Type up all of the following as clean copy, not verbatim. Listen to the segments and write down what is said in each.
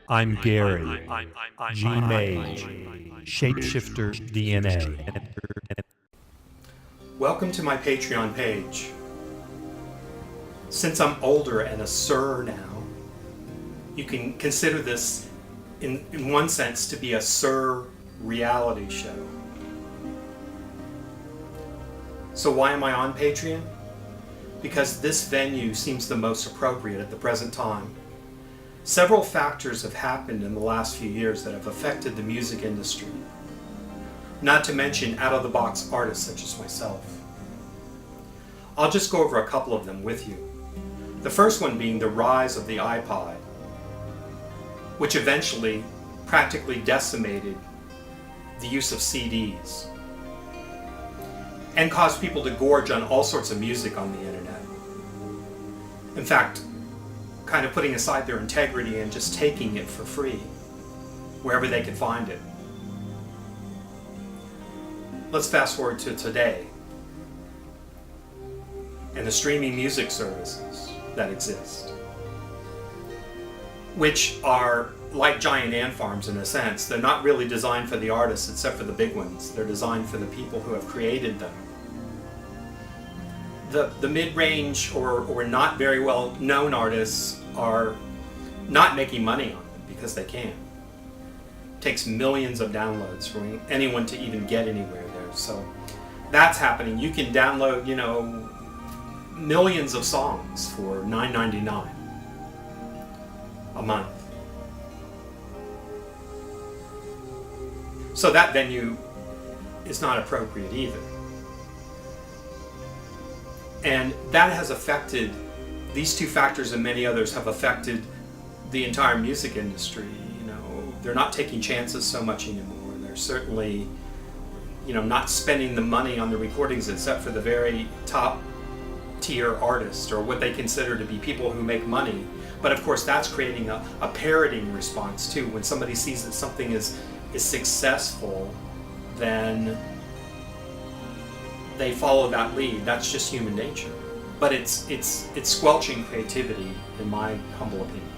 I'm Gary, Mage, ShapeshifterDNA. Welcome to my Patreon page. Since I'm older and a sir now, you can consider this in one sense to be a sir reality show. So why am I on Patreon? Because this venue seems the most appropriate at the present time. Several factors have happened in the last few years that have affected the music industry, not to mention out-of-the-box artists such as myself. I'll just go over a couple of them with you. The first one being the rise of the iPod, which eventually practically decimated the use of CDs and caused people to gorge on all sorts of music on the internet. In fact, kind of putting aside their integrity and just taking it for free wherever they could find it. Let's fast forward to today and the streaming music services that exist, which are like giant ant farms in a sense. They're not really designed for the artists except for the big ones. They're designed for the people who have created them. The mid-range or not very well known artists are not making money on them because they can't. It takes millions of downloads for anyone to even get anywhere there. So that's happening. You can download, millions of songs for $9.99 a month. So that venue is not appropriate either. And that has affected, these two factors and many others have affected the entire music industry. They're not taking chances so much anymore. They're certainly, not spending the money on the recordings except for the very top tier artists or what they consider to be people who make money. But of course that's creating a parroting response too. When somebody sees that something is successful, then they follow that lead. That's just human nature. But it's squelching creativity, in my humble opinion,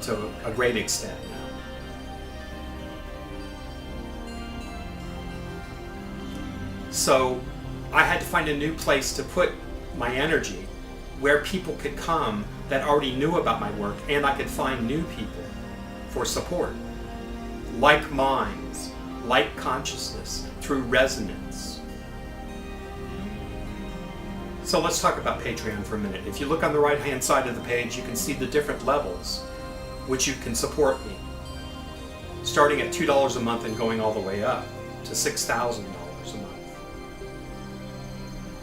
to a great extent now. So I had to find a new place to put my energy where people could come that already knew about my work, and I could find new people for support. Like minds, like consciousness, through resonance. So let's talk about Patreon for a minute. If you look on the right-hand side of the page, you can see the different levels which you can support me. Starting at $2 a month and going all the way up to $6,000 a month.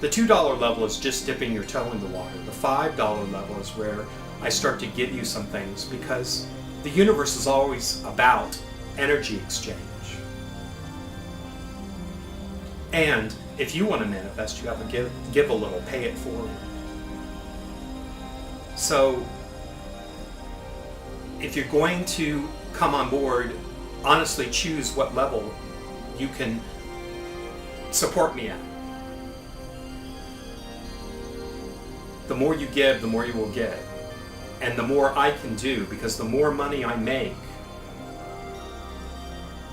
The $2 level is just dipping your toe in the water. The $5 level is where I start to give you some things, because the universe is always about energy exchange. And if you want to manifest, you have to give a little, pay it forward. So if you're going to come on board, honestly choose what level you can support me at. The more you give, the more you will get. And the more I can do, because the more money I make,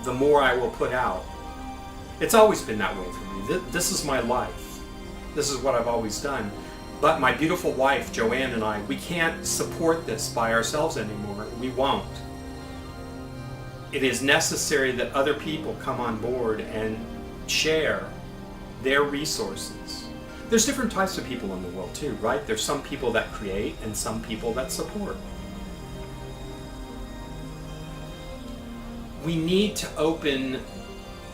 the more I will put out. It's always been that way for me. This is my life. This is what I've always done. But my beautiful wife, Joanne, and I, we can't support this by ourselves anymore. We won't. It is necessary that other people come on board and share their resources. There's different types of people in the world too, right? There's some people that create and some people that support. We need to open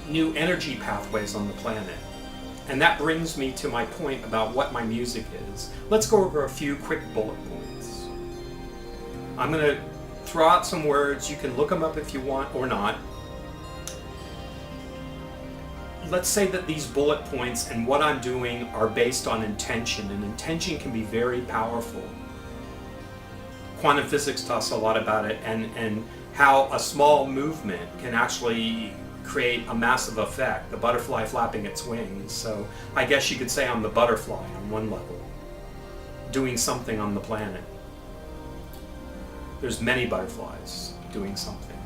new energy pathways on the planet. And that brings me to my point about what my music is. Let's go over a few quick bullet points. I'm going to throw out some words. You can look them up if you want or not. Let's say that these bullet points and what I'm doing are based on intention, and intention can be very powerful. Quantum physics taught us a lot about it, and how a small movement can actually create a massive effect, the butterfly flapping its wings. So I guess you could say I'm the butterfly on one level, doing something on the planet. There's many butterflies doing something.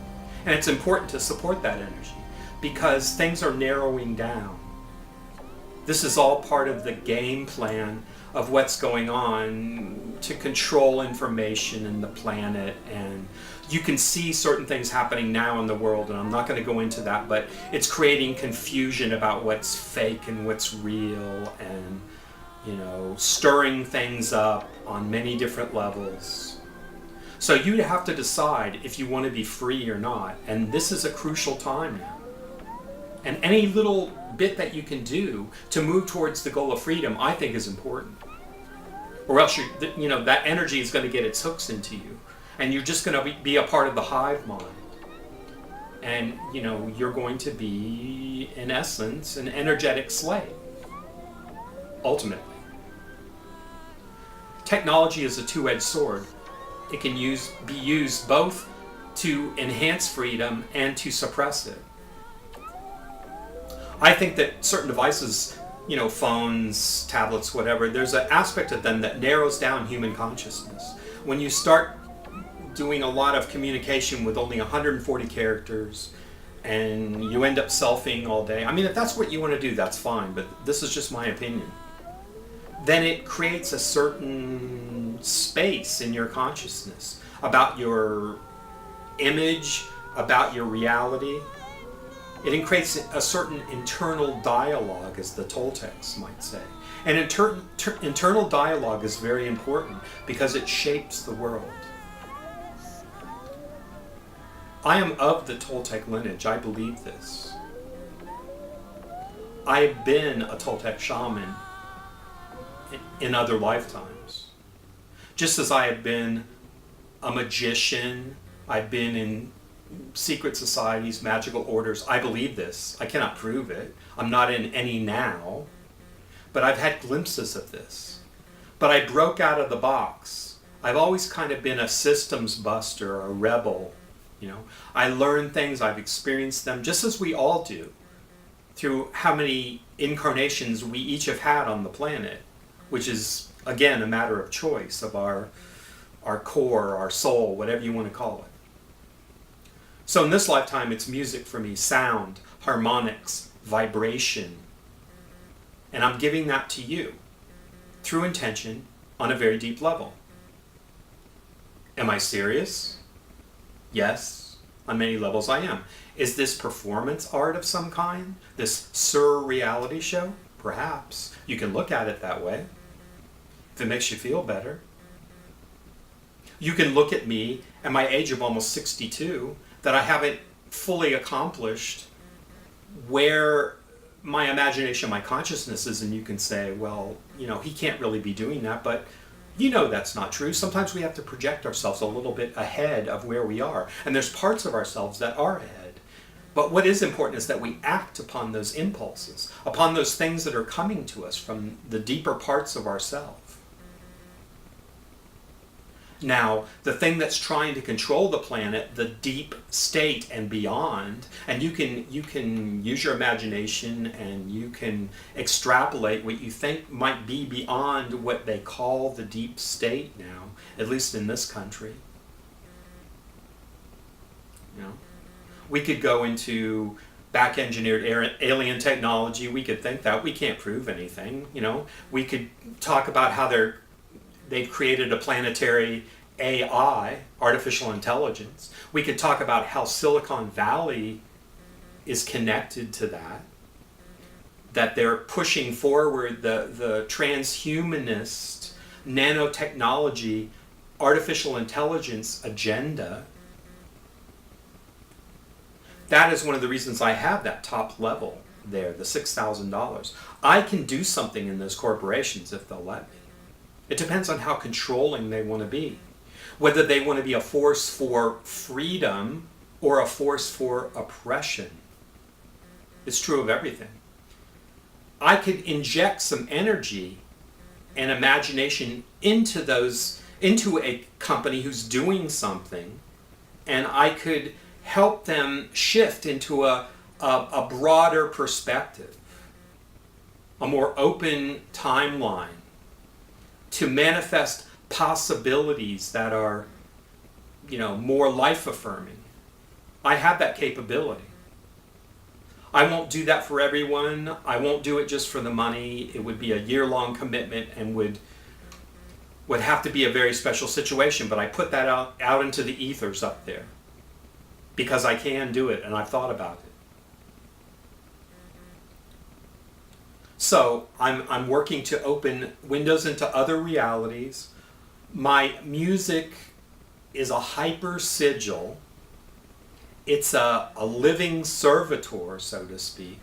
And it's important to support that energy because things are narrowing down. This is all part of the game plan of what's going on to control information in the planet. And you can see certain things happening now in the world, and I'm not going to go into that, but it's creating confusion about what's fake and what's real, and stirring things up on many different levels. So you have to decide if you want to be free or not, and this is a crucial time now. And any little bit that you can do to move towards the goal of freedom, I think, is important. Or else that energy is going to get its hooks into you, and you're just going to be a part of the hive mind. And you're going to be, in essence, an energetic slave, ultimately. Technology is a two-edged sword. It can be used both to enhance freedom and to suppress it. I think that certain devices, phones, tablets, whatever, there's an aspect of them that narrows down human consciousness. When you start doing a lot of communication with only 140 characters and you end up selfing all day, if that's what you want to do, that's fine, but this is just my opinion. Then it creates a certain space in your consciousness about your image, about your reality. It creates a certain internal dialogue, as the Toltecs might say. And internal dialogue is very important because it shapes the world. I am of the Toltec lineage. I believe this. I have been a Toltec shaman in other lifetimes. Just as I have been a magician, I've been in secret societies, magical orders. I believe this. I cannot prove it. I'm not in any now, but I've had glimpses of this. But I broke out of the box. I've always kind of been a systems buster, a rebel. I learn things, I've experienced them, just as we all do, through how many incarnations we each have had on the planet, which is, again, a matter of choice of our core, our soul, whatever you want to call it. So in this lifetime, it's music for me, sound, harmonics, vibration. And I'm giving that to you through intention on a very deep level. Am I serious? Yes, on many levels I am. Is this performance art of some kind? This surreality show? Perhaps. You can look at it that way, if it makes you feel better. You can look at me at my age of almost 62, that I haven't fully accomplished where my imagination, my consciousness is, and you can say, well, he can't really be doing that, but that's not true. Sometimes we have to project ourselves a little bit ahead of where we are, and there's parts of ourselves that are ahead. But what is important is that we act upon those impulses, upon those things that are coming to us from the deeper parts of ourselves. Now, the thing that's trying to control the planet, the deep state and beyond, and you can use your imagination and you can extrapolate what you think might be beyond what they call the deep state now, at least in this country. We could go into back-engineered alien technology. We could think that. We can't prove anything. We could talk about how they've created a planetary AI, artificial intelligence. We could talk about how Silicon Valley is connected to that they're pushing forward the transhumanist, nanotechnology, artificial intelligence agenda. That is one of the reasons I have that top level there, the $6,000. I can do something in those corporations if they'll let me. It depends on how controlling they want to be. Whether they want to be a force for freedom or a force for oppression. It's true of everything. I could inject some energy and imagination into a company who's doing something, and I could help them shift into a broader perspective, a more open timeline, to manifest possibilities that are more life affirming. I have that capability. I won't do that for everyone. I won't do it just for the money. It would be a year-long commitment and would have to be a very special situation, but I put that out into the ethers up there because I can do it and I've thought about it. So I'm working to open windows into other realities. My music is a hyper sigil. It's a living servitor, so to speak,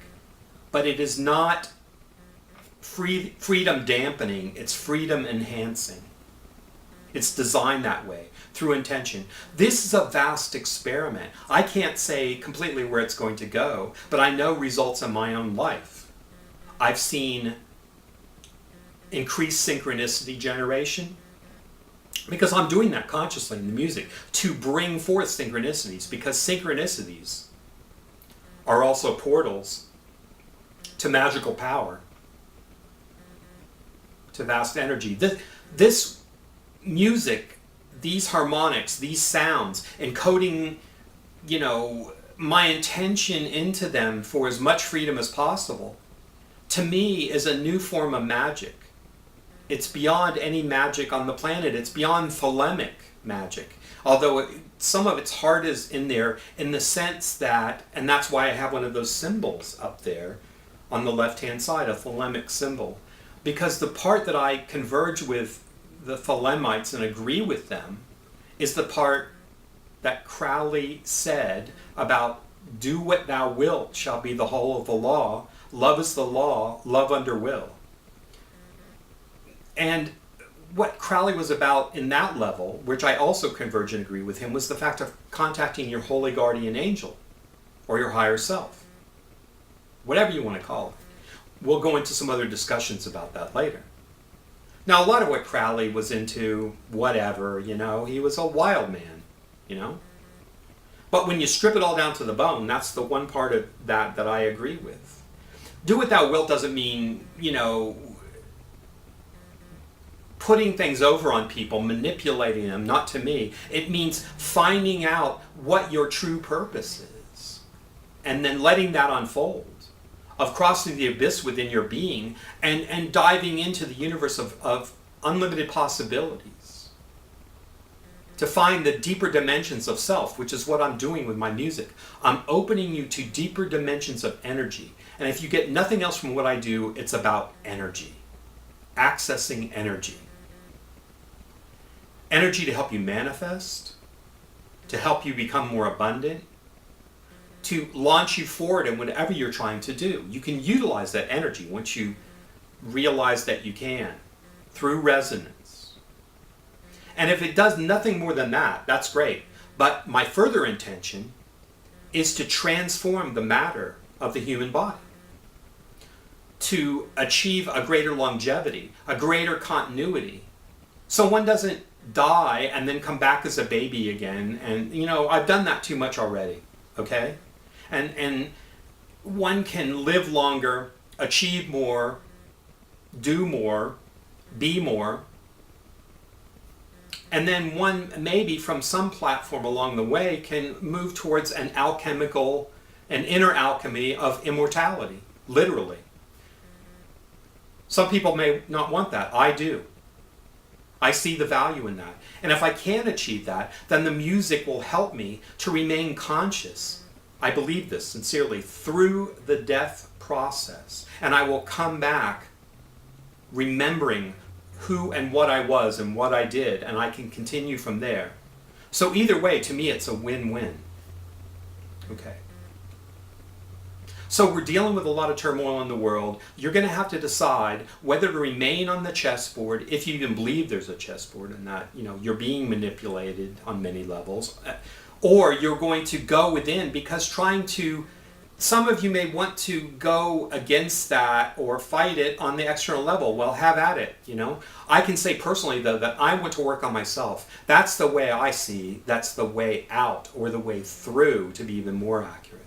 but it is not freedom dampening, it's freedom enhancing. It's designed that way, through intention. This is a vast experiment. I can't say completely where it's going to go, but I know results in my own life. I've seen increased synchronicity generation, because I'm doing that consciously in the music, to bring forth synchronicities, because synchronicities are also portals to magical power, to vast energy. This music, these harmonics, these sounds, encoding, my intention into them for as much freedom as possible, to me is a new form of magic. It's beyond any magic on the planet. It's beyond thelemic magic. Although some of its heart is in there in the sense that, and that's why I have one of those symbols up there on the left-hand side, a thelemic symbol. Because the part that I converge with the Thelemites and agree with them is the part that Crowley said about do what thou wilt shall be the whole of the law. Love is the law, love under will. And what Crowley was about in that level, which I also converge and agree with him, was the fact of contacting your holy guardian angel or your higher self. Whatever you want to call it. We'll go into some other discussions about that later. Now, a lot of what Crowley was into, whatever, he was a wild man, But when you strip it all down to the bone, that's the one part of that I agree with. Do what thou wilt doesn't mean, putting things over on people, manipulating them, not to me. It means finding out what your true purpose is and then letting that unfold, of crossing the abyss within your being and diving into the universe of unlimited possibilities to find the deeper dimensions of self, which is what I'm doing with my music. I'm opening you to deeper dimensions of energy. And if you get nothing else from what I do, it's about energy, accessing energy. Energy to help you manifest, to help you become more abundant, to launch you forward in whatever you're trying to do. You can utilize that energy once you realize that you can, through resonance. And if it does nothing more than that, that's great. But my further intention is to transform the matter of the human body, to achieve a greater longevity, a greater continuity. So one doesn't die and then come back as a baby again. And, I've done that too much already, okay? And one can live longer, achieve more, do more, be more, and then one maybe from some platform along the way can move towards an inner alchemy of immortality, literally. Some people may not want that. I do. I see the value in that. And if I can achieve that, then the music will help me to remain conscious. I believe this sincerely, through the death process. And I will come back remembering who and what I was and what I did, and I can continue from there. So either way, to me, it's a win-win. Okay. So we're dealing with a lot of turmoil in the world. You're going to have to decide whether to remain on the chessboard, if you even believe there's a chessboard and that, you're being manipulated on many levels, or you're going to go within, because some of you may want to go against that or fight it on the external level. Well, have at it, I can say personally, though, that I want to work on myself. That's the way I see, that's the way out, or the way through, to be even more accurate.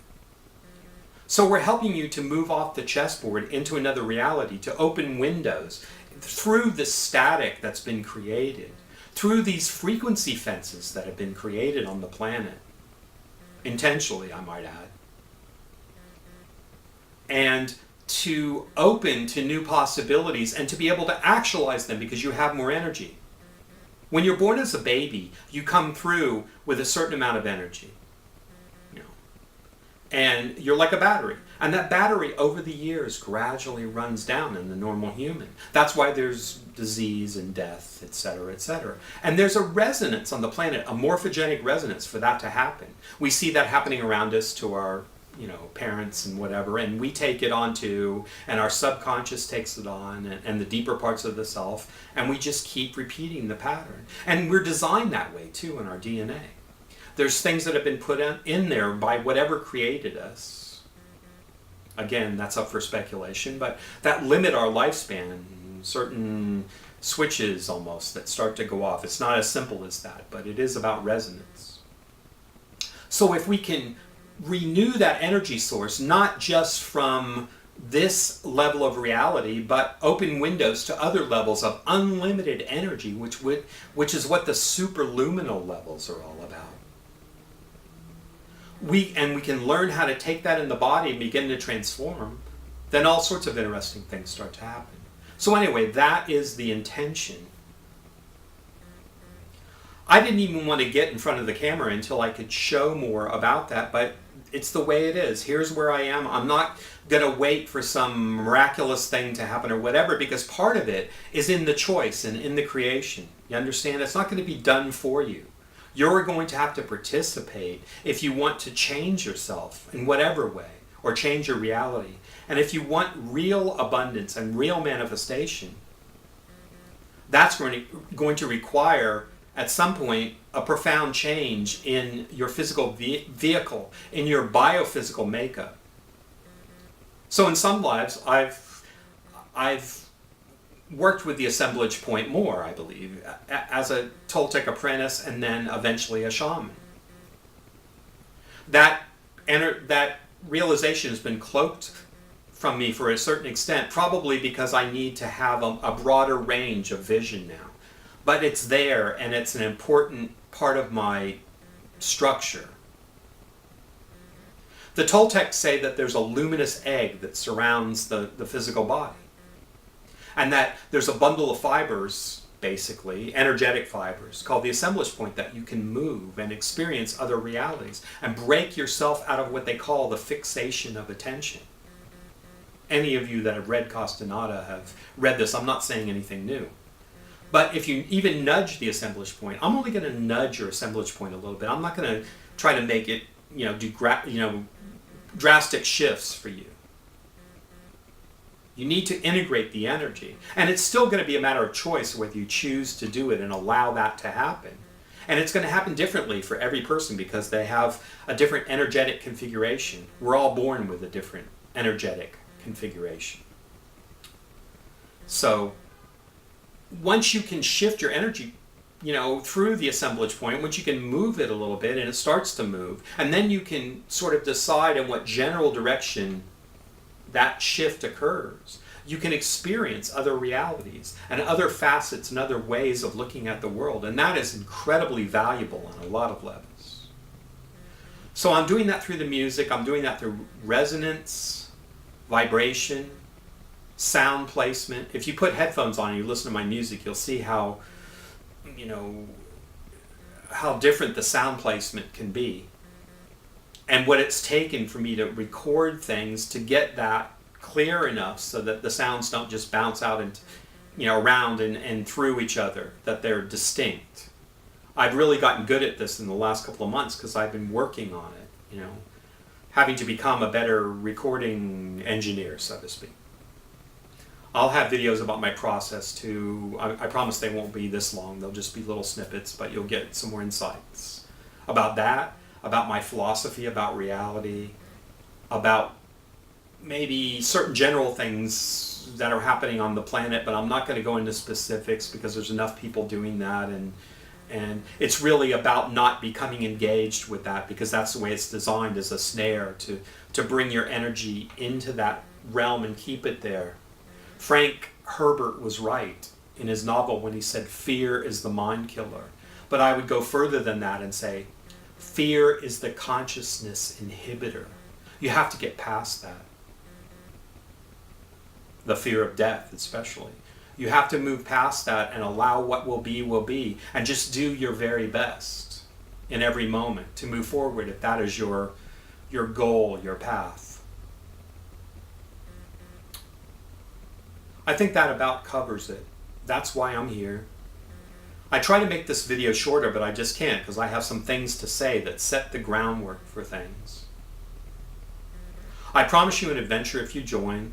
So we're helping you to move off the chessboard into another reality, to open windows through the static that's been created, through these frequency fences that have been created on the planet, intentionally, I might add, and to open to new possibilities and to be able to actualize them because you have more energy. When you're born as a baby, you come through with a certain amount of energy. And you're like a battery. And that battery over the years gradually runs down in the normal human. That's why there's disease and death, etc., etc. And there's a resonance on the planet, a morphogenic resonance for that to happen. We see that happening around us to our parents and whatever, and we take it on too, and our subconscious takes it on, and the deeper parts of the self, and we just keep repeating the pattern. And we're designed that way too in our DNA. There's things that have been put in there by whatever created us. Again, that's up for speculation, but that limit our lifespan, certain switches almost that start to go off. It's not as simple as that, but it is about resonance. So if we can renew that energy source, not just from this level of reality, but open windows to other levels of unlimited energy, which is what the superluminal levels are all about. We can learn how to take that in the body and begin to transform, then all sorts of interesting things start to happen. So anyway, that is the intention. I didn't even want to get in front of the camera until I could show more about that, but it's the way it is. Here's where I am. I'm not going to wait for some miraculous thing to happen or whatever, because part of it is in the choice and in the creation. You understand? It's not going to be done for you. You're going to have to participate if you want to change yourself in whatever way, or change your reality. And if you want real abundance and real manifestation, that's going to require, at some point, a profound change in your physical vehicle, in your biophysical makeup. So in some lives, I've worked with the assemblage point more, I believe, as a Toltec apprentice and then eventually a shaman. That realization has been cloaked from me for a certain extent, probably because I need to have a broader range of vision now. But it's there, and it's an important part of my structure. The Toltecs say that there's a luminous egg that surrounds the physical body. And that there's a bundle of fibers, basically, energetic fibers, called the assemblage point, that you can move and experience other realities and break yourself out of what they call the fixation of attention. Any of you that have read Castaneda have read this. I'm not saying anything new. But if you even nudge the assemblage point, I'm only going to nudge your assemblage point a little bit. I'm not going to try to make it, do drastic shifts for you. You need to integrate the energy. And it's still going to be a matter of choice whether you choose to do it and allow that to happen. And it's going to happen differently for every person because they have a different energetic configuration. We're all born with a different energetic configuration. So once you can shift your energy, through the assemblage point, once you can move it a little bit and it starts to move, and then you can sort of decide in what general direction that shift occurs, you can experience other realities and other facets and other ways of looking at the world. And that is incredibly valuable on a lot of levels. So I'm doing that through the music. I'm doing that through resonance, vibration, sound placement. If you put headphones on and you listen to my music, you'll see how different the sound placement can be. And what it's taken for me to record things to get that clear enough so that the sounds don't just bounce out and around and through each other, that they're distinct. I've really gotten good at this in the last couple of months because I've been working on it, having to become a better recording engineer, so to speak. I'll have videos about my process too. I promise they won't be this long. They'll just be little snippets, but you'll get some more insights about that, about my philosophy, about reality, about maybe certain general things that are happening on the planet, but I'm not going to go into specifics because there's enough people doing that, and it's really about not becoming engaged with that, because that's the way it's designed, as a snare to bring your energy into that realm and keep it there. Frank Herbert was right. in his novel when he said fear is the mind killer. But I would go further than that and say fear is the consciousness inhibitor. You have to get past that. The fear of death especially. You have to move past that and allow what will be, and just do your very best in every moment to move forward if that is your goal, your path. I think that about covers it. That's why I'm here. I try to make this video shorter, but I just can't because I have some things to say that set the groundwork for things. I promise you an adventure if you join.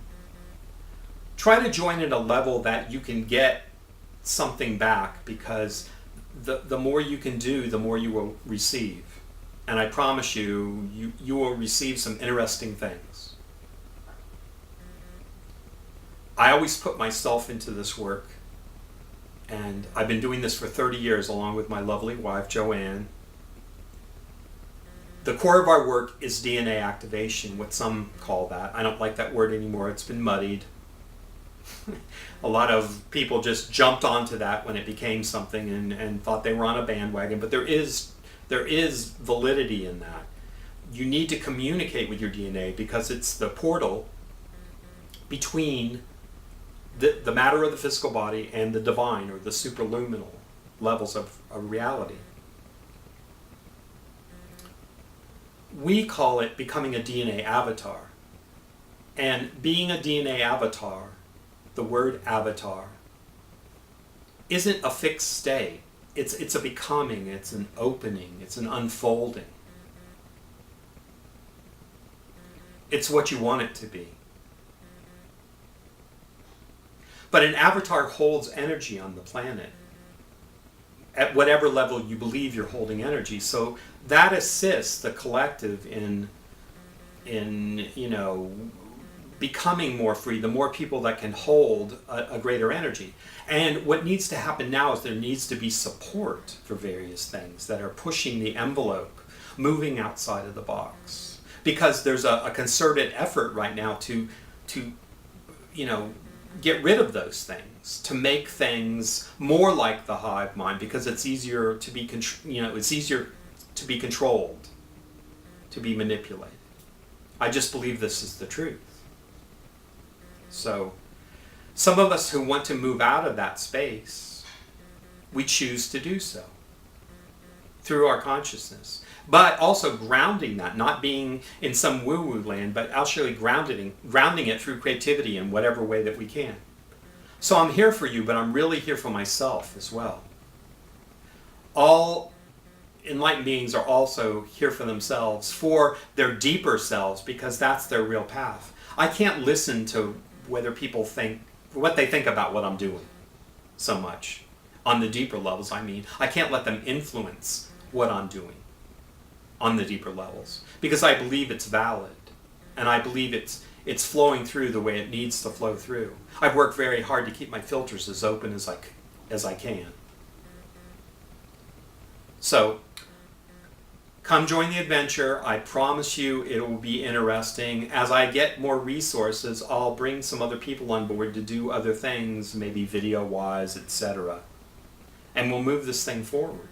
Try to join at a level that you can get something back, because the more you can do, the more you will receive. And I promise you, you will receive some interesting things. I always put myself into this work, and I've been doing this for 30 years along with my lovely wife, Joanne. The core of our work is DNA activation, what some call that. I don't like that word anymore. It's been muddied. A lot of people just jumped onto that when it became something and thought they were on a bandwagon, but there is validity in that. You need to communicate with your DNA because it's the portal between the matter of the physical body and the divine or the superluminal levels of reality. We call it becoming a DNA avatar. And being a DNA avatar, the word avatar, isn't a fixed state. It's a becoming, it's an opening, it's an unfolding. It's what you want it to be. But an avatar holds energy on the planet at whatever level you believe you're holding energy. So that assists the collective in becoming more free, the more people that can hold a greater energy. And what needs to happen now is there needs to be support for various things that are pushing the envelope, moving outside of the box. Because there's a concerted effort right now to get rid of those things, to make things more like the hive mind, because it's easier to be controlled, to be manipulated. I just believe this is the truth. So, some of us who want to move out of that space, we choose to do so through our consciousness. But also grounding that, not being in some woo-woo land, but actually grounding it through creativity in whatever way that we can. So I'm here for you, but I'm really here for myself as well. All enlightened beings are also here for themselves, for their deeper selves, because that's their real path. I can't listen to whether people think, what they think about what I'm doing so much. On the deeper levels, I mean. I can't let them influence what I'm doing on the deeper levels, because I believe it's valid, and I believe it's flowing through the way it needs to flow through. I've worked very hard to keep my filters as open as I can. So, come join the adventure. I promise you it will be interesting. As I get more resources, I'll bring some other people on board to do other things, maybe video-wise, etc. And we'll move this thing forward.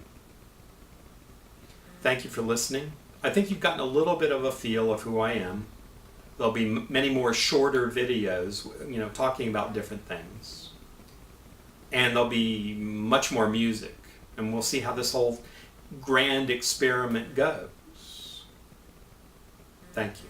Thank you for listening. I think you've gotten a little bit of a feel of who I am. There'll be many more shorter videos, talking about different things. And there'll be much more music. And we'll see how this whole grand experiment goes. Thank you.